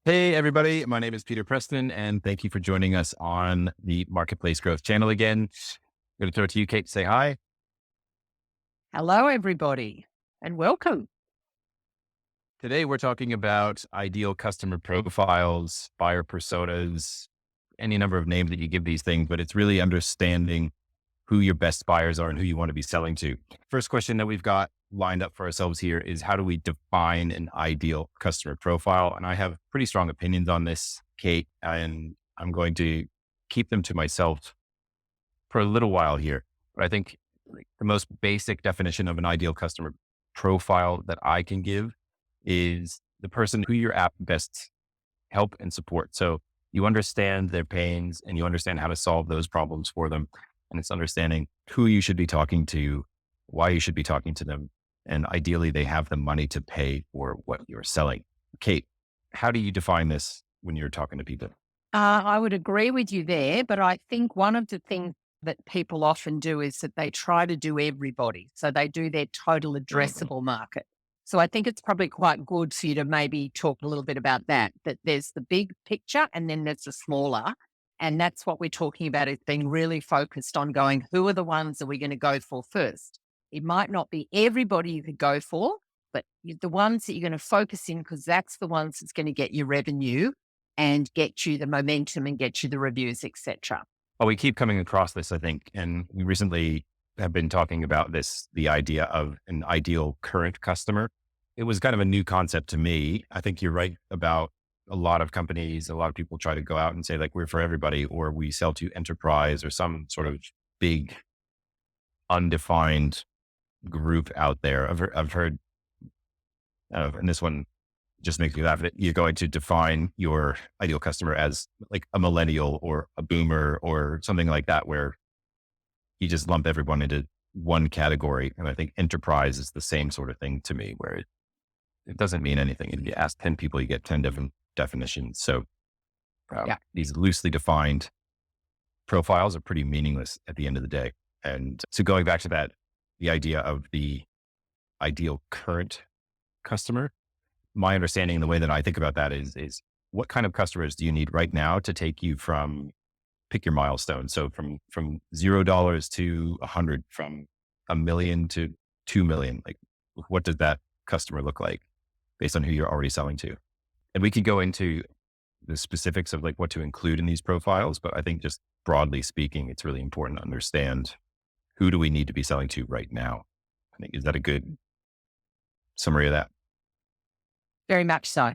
Hey, everybody. My name is Peter Preston, and thank you for joining us on the Marketplace Growth channel again. I'm going to throw it to you, Kate, to say hi. Hello, everybody, and welcome. Today, we're talking about ideal customer profiles, buyer personas, any number of names that you give these things, but it's really understanding who your best buyers are and who you want to be selling to. First question that we've got lined up for ourselves here is how do we define an ideal customer profile? And I have pretty strong opinions on this, Kate, and I'm going to keep them to myself for a little while here. But I think the most basic definition of an ideal customer profile that I can give is the person who your app best help and support. So you understand their pains and you understand how to solve those problems for them. And it's understanding who you should be talking to, why you should be talking to them. And ideally, they have the money to pay for what you're selling. Kate, how do you define this when you're talking to people? I would agree with you there, but I think one of the things that people often do is that they try to do everybody. So they do their total addressable market. So I think it's probably quite good for you to maybe talk a little bit about that there's the big picture and then there's the smaller. And that's what we're talking about is being really focused on going, who are the ones that we're going to go for first? It might not be everybody you could go for, but the ones that you're going to focus in because that's the ones that's going to get you revenue and get you the momentum and get you the reviews, etc. Well, we keep coming across this, I think, and we recently have been talking about this, the idea of an ideal current customer. It was kind of a new concept to me. I think you're right about a lot of companies, a lot of people try to go out and say like, we're for everybody, or we sell to enterprise or some sort of big undefined group out there. I've heard, and this one just makes me laugh that you're going to define your ideal customer as like a millennial or a boomer or something like that, where you just lump everyone into one category. And I think enterprise is the same sort of thing to me, where it doesn't mean anything. If you ask 10 people, you get 10 different definitions. So Yeah. these loosely defined profiles are pretty meaningless at the end of the day. And so going back to that, the idea of the ideal current customer, my understanding and the way that I think about that is what kind of customers do you need right now to take you from pick your milestone. So from $0 to 100, from 1 million to 2 million, like what does that customer look like based on who you're already selling to? And we could go into the specifics of like what to include in these profiles, but I think just broadly speaking, it's really important to understand who do we need to be selling to right now. I think, is that a good summary of that? Very much so.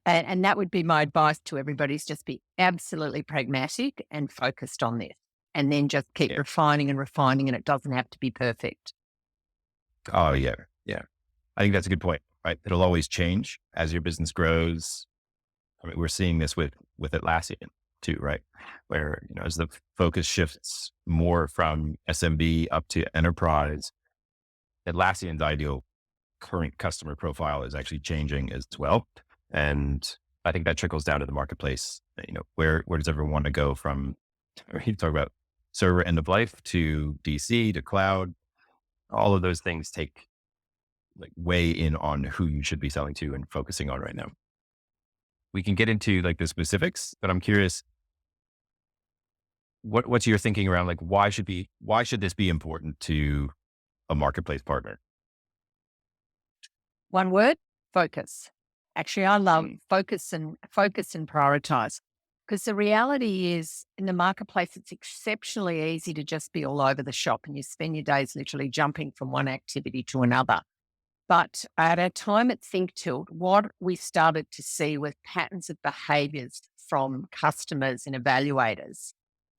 And that would be my advice to everybody is just be absolutely pragmatic and focused on this. And then just keep Yeah. refining and refining, and it doesn't have to be perfect. Oh yeah. Yeah. I think that's a good point, right? It'll always change as your business grows. I mean, we're seeing this with Atlassian too, right? Where, as the focus shifts more from SMB up to enterprise, Atlassian's ideal current customer profile is actually changing as well. And I think that trickles down to the marketplace. Where does everyone want to go from, you talk about server end of life to DC to cloud? All of those things take like weigh in on who you should be selling to and focusing on right now. We can get into like the specifics, but I'm curious, what's your thinking around like why should this be important to a marketplace partner? One word, focus. Actually, I love Mm, focus and prioritize. Because the reality is in the marketplace, it's exceptionally easy to just be all over the shop and you spend your days literally jumping from one activity to another. But at our time at ThinkTilt, what we started to see was patterns of behaviors from customers and evaluators.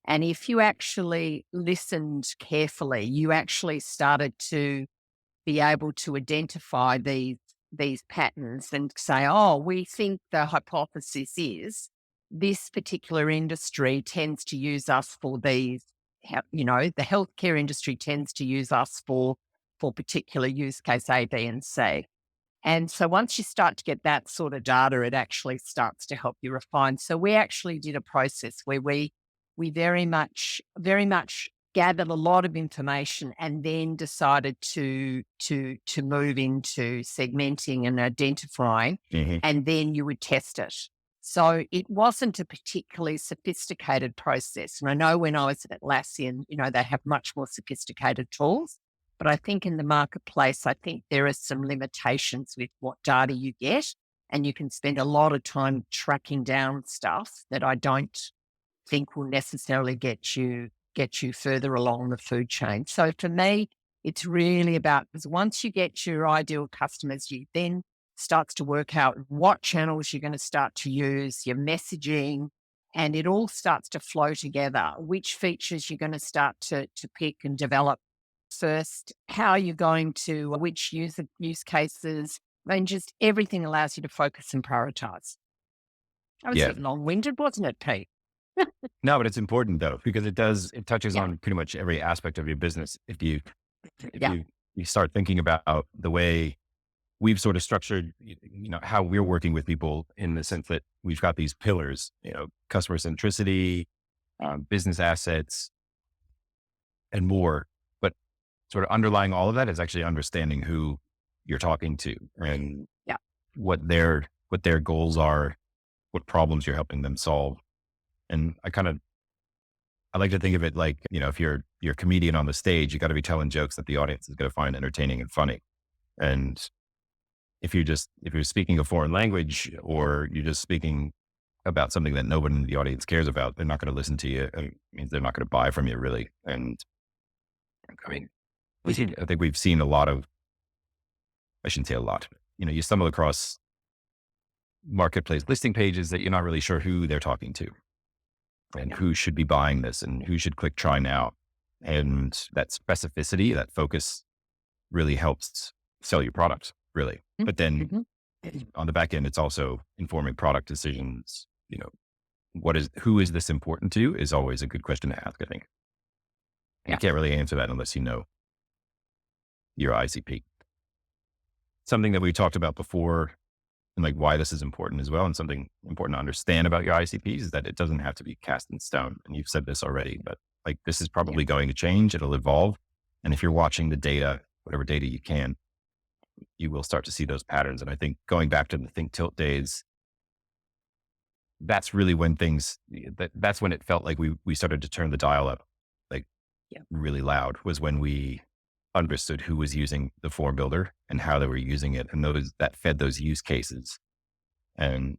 And if you actually listened carefully, you actually started to be able to identify these patterns and say, oh, we think the hypothesis is this particular industry tends to use us for these, the healthcare industry tends to use us for particular use case A, B, and C. And so once you start to get that sort of data, it actually starts to help you refine. So we actually did a process where we very much gathered a lot of information and then decided to move into segmenting and identifying, mhm. and then you would test it. So it wasn't a particularly sophisticated process. And I know when I was at Atlassian, they have much more sophisticated tools. But I think in the marketplace, I think there are some limitations with what data you get. And you can spend a lot of time tracking down stuff that I don't think will necessarily get you further along the food chain. So for me, it's really about, because once you get your ideal customers, you then starts to work out what channels you're going to start to use, your messaging, and it all starts to flow together. Which features you're going to start to pick and develop first, how you're going to, which use cases, and just everything allows you to focus and prioritize. That was a Yeah. bit long-winded, wasn't it, Pete? No, but it's important though, because it touches Yeah, on pretty much every aspect of your business. If yeah, you start thinking about the way we've sort of structured, how we're working with people in the sense that we've got these pillars, customer centricity, business assets, and more. But sort of underlying all of that is actually understanding who you're talking to and yeah, what their goals are, what problems you're helping them solve. And I like to think of it like, if you're a comedian on the stage, you got to be telling jokes that the audience is going to find entertaining and funny. And if you're speaking a foreign language or you're just speaking about something that nobody in the audience cares about, they're not going to listen to you. It means they're not going to buy from you really. And I mean, I think we've seen a lot of, I shouldn't say a lot, you stumble across marketplace listing pages that you're not really sure who they're talking to and yeah, who should be buying this and who should click try now. And that specificity, that focus really helps sell your product really. But then mm-hmm. on the back end, it's also informing product decisions. Who is this important to is always a good question to ask, I think. And you Yeah, can't really answer that unless you know your ICP. Something that we talked about before and like why this is important as well. And something important to understand about your ICPs is that it doesn't have to be cast in stone. And you've said this already, but like this is yeah, probably going to change. It'll evolve. And if you're watching the data, whatever data you can, you will start to see those patterns. And I think going back to the Think Tilt days, that's really when that's when it felt like we started to turn the dial up like yeah, really loud was when we understood who was using the form builder and how they were using it. And those that fed those use cases and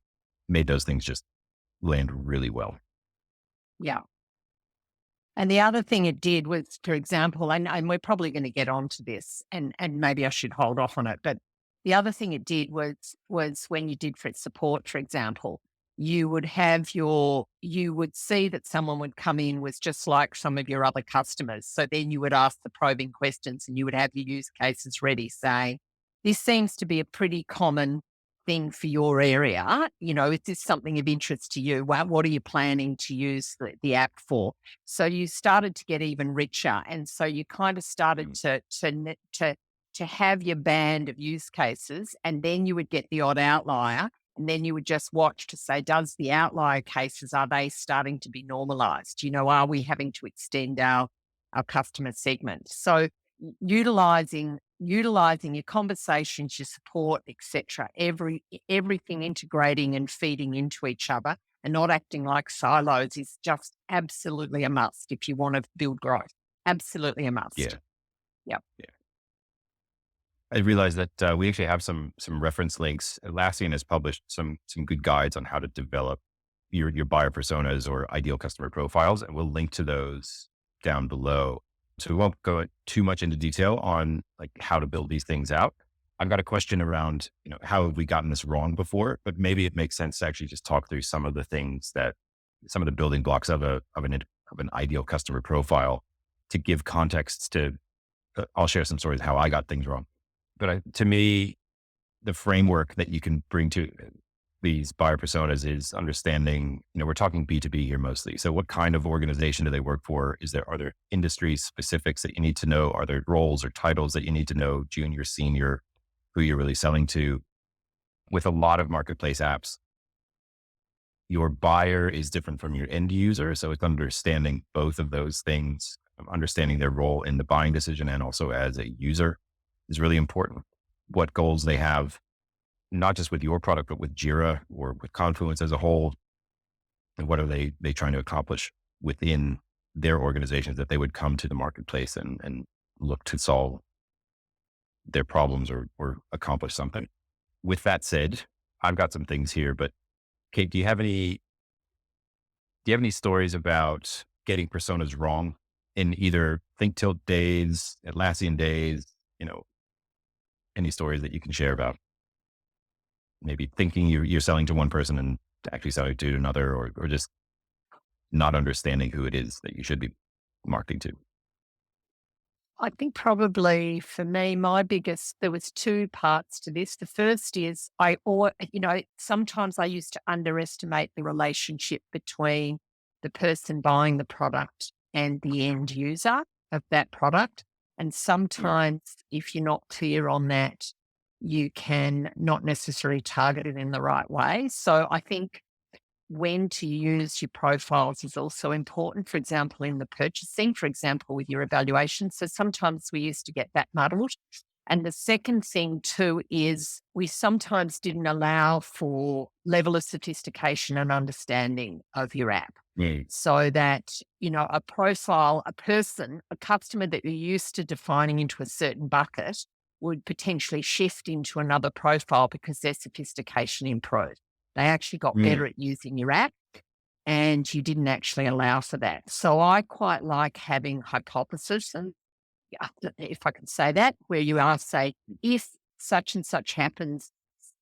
made those things just land really well. yeah. And the other thing it did was, for example, and we're probably going to get onto this, and maybe I should hold off on it, but the other thing it did was when you did for support, for example, you would see that someone would come in was just like some of your other customers. So then you would ask the probing questions and you would have your use cases ready, saying, this seems to be a pretty common thing for your area. Is this something of interest to you? What are you planning to use the app for? So you started to get even richer, and so you kind of started Mm. to have your band of use cases, and then you would get the odd outlier, and then you would just watch to say, does the outlier cases, are they starting to be normalized? Are we having to extend our customer segment? So utilizing your conversations, your support, etc., everything integrating and feeding into each other and not acting like silos is just absolutely a must if you want to build growth. Absolutely a must. Yeah. Yep. Yeah. I realized that we actually have some reference links. Atlassian has published some good guides on how to develop your buyer personas or ideal customer profiles, and we'll link to those down below. So we won't go too much into detail on like how to build these things out. I've got a question around, how have we gotten this wrong before? But maybe it makes sense to actually just talk through some of the things some of the building blocks of an ideal customer profile to give context to. I'll share some stories how I got things wrong. But to me, the framework that you can bring to these buyer personas is understanding, we're talking B2B here mostly. So what kind of organization do they work for? Are there industry specifics that you need to know? Are there roles or titles that you need to know, junior, senior, who you're really selling to? With a lot of marketplace apps, your buyer is different from your end user. So it's understanding both of those things, understanding their role in the buying decision and also as a user is really important. What goals they have, not just with your product, but with Jira or with Confluence as a whole, and what are they trying to accomplish within their organizations, that they would come to the marketplace and look to solve their problems or accomplish something. With that said, I've got some things here, but Kate, do you have any stories about getting personas wrong in either Think Tilt days, Atlassian days, you know, any stories that you can share about maybe thinking you're selling to one person and actually selling to another, or just not understanding who it is that you should be marketing to? I think probably for me, there was two parts to this. The first is sometimes I used to underestimate the relationship between the person buying the product and the end user of that product. And Yeah. sometimes if you're not clear on that, you can not necessarily target it in the right way. So I think when to use your profiles is also important. For example, in the purchasing, for example, with your evaluation. So sometimes we used to get that muddled. And the second thing too is we sometimes didn't allow for level of sophistication and understanding of your app. Mm. So that, a profile, a person, a customer that you're used to defining into a certain bucket would potentially shift into another profile because their sophistication improved. They actually got Mm. better at using your app and you didn't actually allow for that. So I quite like having hypothesis, and if I could say that, where you are say, if such and such happens,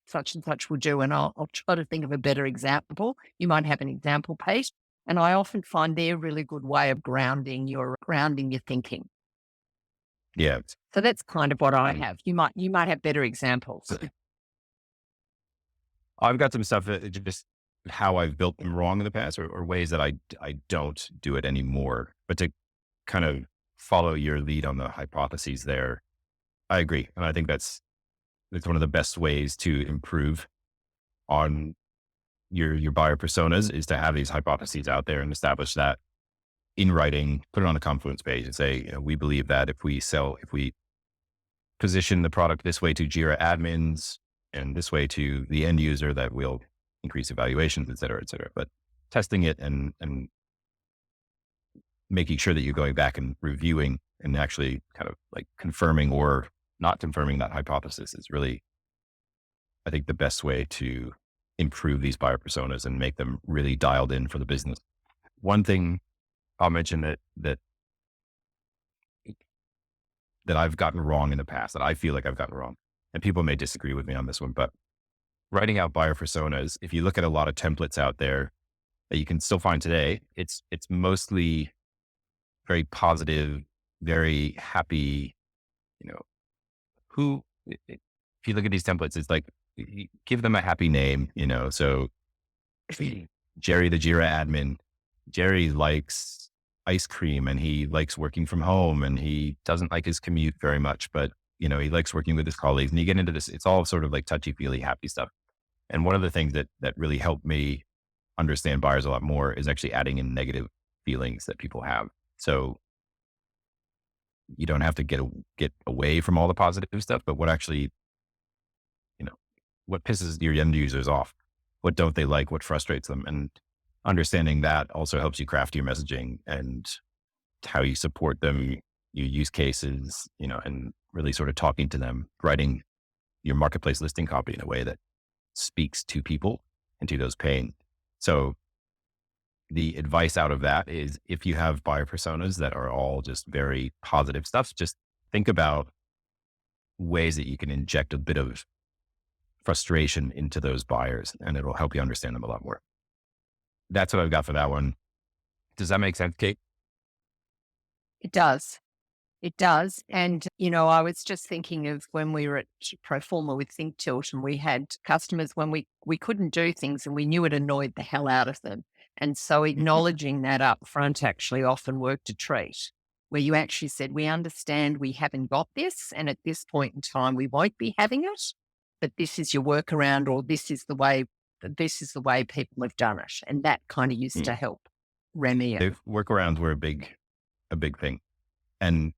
such and such will do. And I'll try to think of a better example. You might have an example page. And I often find they're a really good way of grounding your thinking. Yeah. So that's kind of what I Um, have. You might have better examples. I've got some stuff that just how I've built them wrong in the past, or ways that I don't do it anymore. But to kind of follow your lead on the hypotheses there, I agree. And I think that's one of the best ways to improve on your buyer personas, is to have these hypotheses out there and establish that in writing, put it on a Confluence page and say, we believe that if we position the product this way to Jira admins and this way to the end user, that will increase evaluations, et cetera, et cetera. But testing it and making sure that you're going back and reviewing and actually kind of like confirming or not confirming that hypothesis is really, I think, the best way to improve these buyer personas and make them really dialed in for the business. One thing I'll mention that I've gotten wrong in the past, that I feel like I've gotten wrong, and people may disagree with me on this one, but writing out buyer personas, if you look at a lot of templates out there that you can still find today, it's mostly very positive, very happy, you know, if you look at these templates, it's like, give them a happy name, so Jerry, the Jira admin, Jerry likes ice cream and he likes working from home and he doesn't like his commute very much, but he likes working with his colleagues, and you get into this, it's all sort of like touchy feely happy stuff. And one of the things that really helped me understand buyers a lot more is actually adding in negative feelings that people have. So you don't have to get away from all the positive stuff, but what actually, you know, what pisses your end users off? What don't they like? What frustrates them? And understanding that also helps you craft your messaging and how you support them, your use cases, and really sort of talking to them, writing your marketplace listing copy in a way that speaks to people and to those pain. So the advice out of that is, if you have buyer personas that are all just very positive stuff, just think about ways that you can inject a bit of frustration into those buyers, and it'll help you understand them a lot more. That's what I've got for that one. Does that make sense, Kate? It does. It does. And, I was just thinking of when we were at Proforma with Think Tilt, and we had customers when we couldn't do things and we knew it annoyed the hell out of them. And so acknowledging that up front actually often worked a treat, where you actually said, we understand we haven't got this. And at this point in time, we won't be having it, but this is your workaround, or this is the way people have done it. And that kind of used Mm. to help remedy it. The workarounds were a big thing, and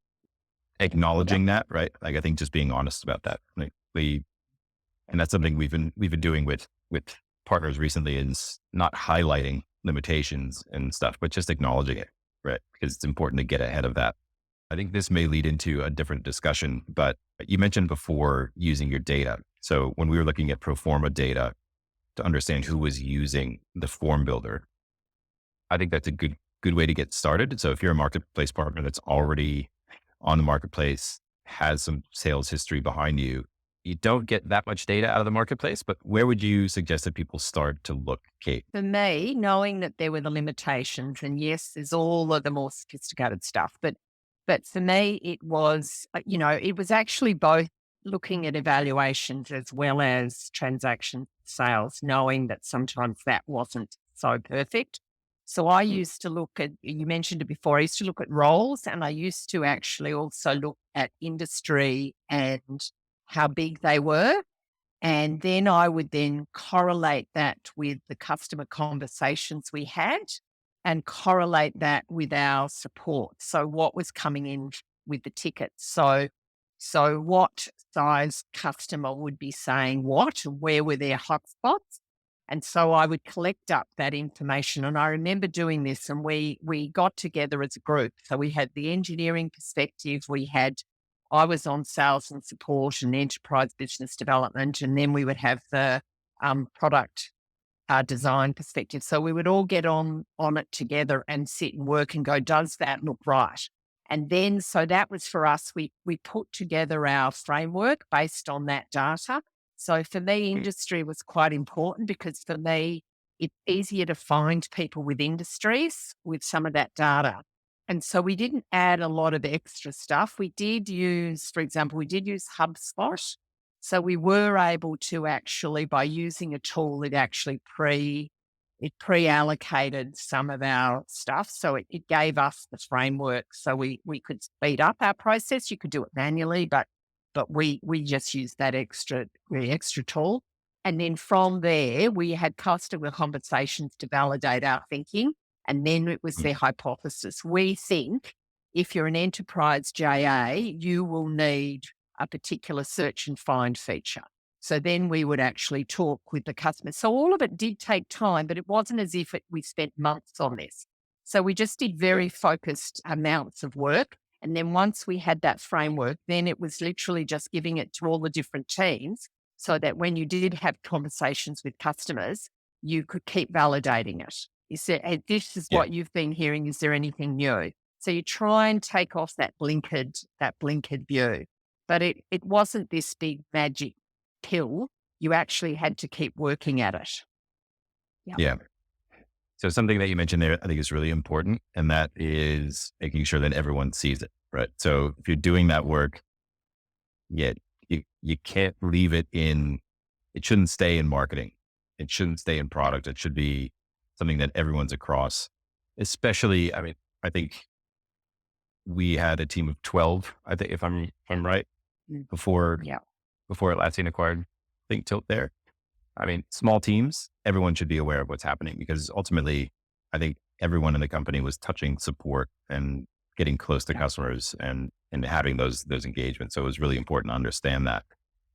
acknowledging that, right? Like, I think just being honest about that. Like, And that's something we've been doing with partners recently, is not highlighting limitations and stuff, but just acknowledging it, right? Because it's important to get ahead of that. I think this may lead into a different discussion, but you mentioned before using your data. So when we were looking at pro forma data to understand who was using the form builder, I think that's a good way to get started. So if you're a marketplace partner that's already on the marketplace, has some sales history behind you, you don't get that much data out of the marketplace, but where would you suggest that people start to look, Kate? For me, knowing that there were the limitations, and yes, there's all of the more sophisticated stuff, but for me, it was, it was actually both looking at evaluations as well as transaction sales, knowing that sometimes that wasn't so perfect. So I used to look at, you mentioned it before, I used to look at roles, and I used to actually also look at industry and how big they were. And then I would then correlate that with the customer conversations we had and correlate that with our support. So what was coming in with the tickets. So what size customer would be saying what, and where were their hotspots? And so I would collect up that information. And I remember doing this, and we got together as a group. So we had the engineering perspective, I was on sales and support and enterprise business development, and then we would have the product design perspective. So we would all get on it together and sit and work and go, does that look right? And then, so that was for us. We put together our framework based on that data. So for me, industry was quite important, because for me, it's easier to find people with industries with some of that data. And so we didn't add a lot of extra stuff. We did use, for example, we did use HubSpot. So we were able to actually, by using a tool, it pre-allocated some of our stuff. So it gave us the framework, so we could speed up our process. You could do it manually, but we just used that extra tool. And then from there, we had customer conversations to validate our thinking. And then it was Mm. their hypothesis. We think if you're an enterprise JA, you will need a particular search and find feature. So then we would actually talk with the customer. So all of it did take time, but it wasn't as if we spent months on this. So we just did very focused amounts of work. And then once we had that framework, then it was literally just giving it to all the different teams, so that when you did have conversations with customers, you could keep validating it. You said, hey, this is Yeah. what you've been hearing. Is there anything new? So you try and take off that blinkered view. But it wasn't this big magic pill. You actually had to keep working at it. Yeah. Yeah. So something that you mentioned there, I think is really important, and that is making sure that everyone sees it, right? So if you're doing that work, yeah, you can't leave it in, it shouldn't stay in marketing. It shouldn't stay in product. It should be something that everyone's across, especially, I mean, I think we had a team of 12, I think, if I'm right, Mm. before, Yeah. before Atlassian acquired Think Tilt there. I mean, small teams, everyone should be aware of what's happening, because ultimately, I think everyone in the company was touching support and getting close to Yeah. customers and having those engagements. So it was really important to understand that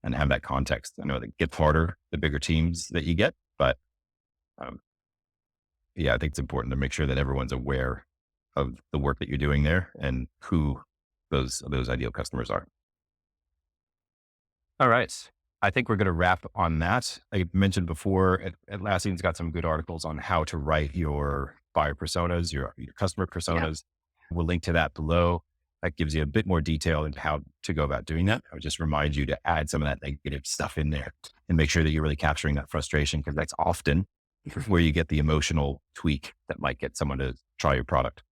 and have that context. I know that gets harder the bigger teams that you get, but um, yeah, I think it's important to make sure that everyone's aware of the work that you're doing there and who those ideal customers are. All right. I think we're going to wrap on that. I mentioned before, Atlassian's got some good articles on how to write your buyer personas, your customer Yeah. personas. We'll link to that below. That gives you a bit more detail into how to go about doing that. I would just remind you to add some of that negative stuff in there and make sure that you're really capturing that frustration, because that's often where you get the emotional tweak that might get someone to try your product.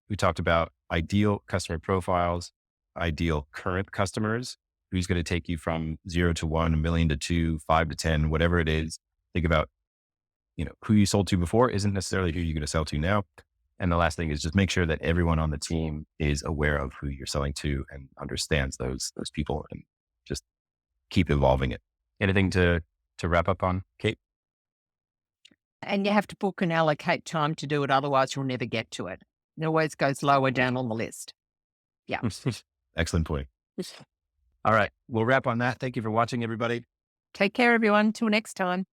We talked about ideal customer profiles, ideal current customers, who's going to take you from 0 to 1, a million to 2, 5 to 10, whatever it is. Think about, who you sold to before isn't necessarily who you're going to sell to now. And the last thing is just make sure that everyone on the team is aware of who you're selling to and understands those people, and just keep evolving it. Anything to wrap up on, Kate? And you have to book and allocate time to do it. Otherwise, you'll never get to it. It always goes lower down on the list. Yeah. Excellent point. All right. We'll wrap on that. Thank you for watching, everybody. Take care, everyone. Till next time.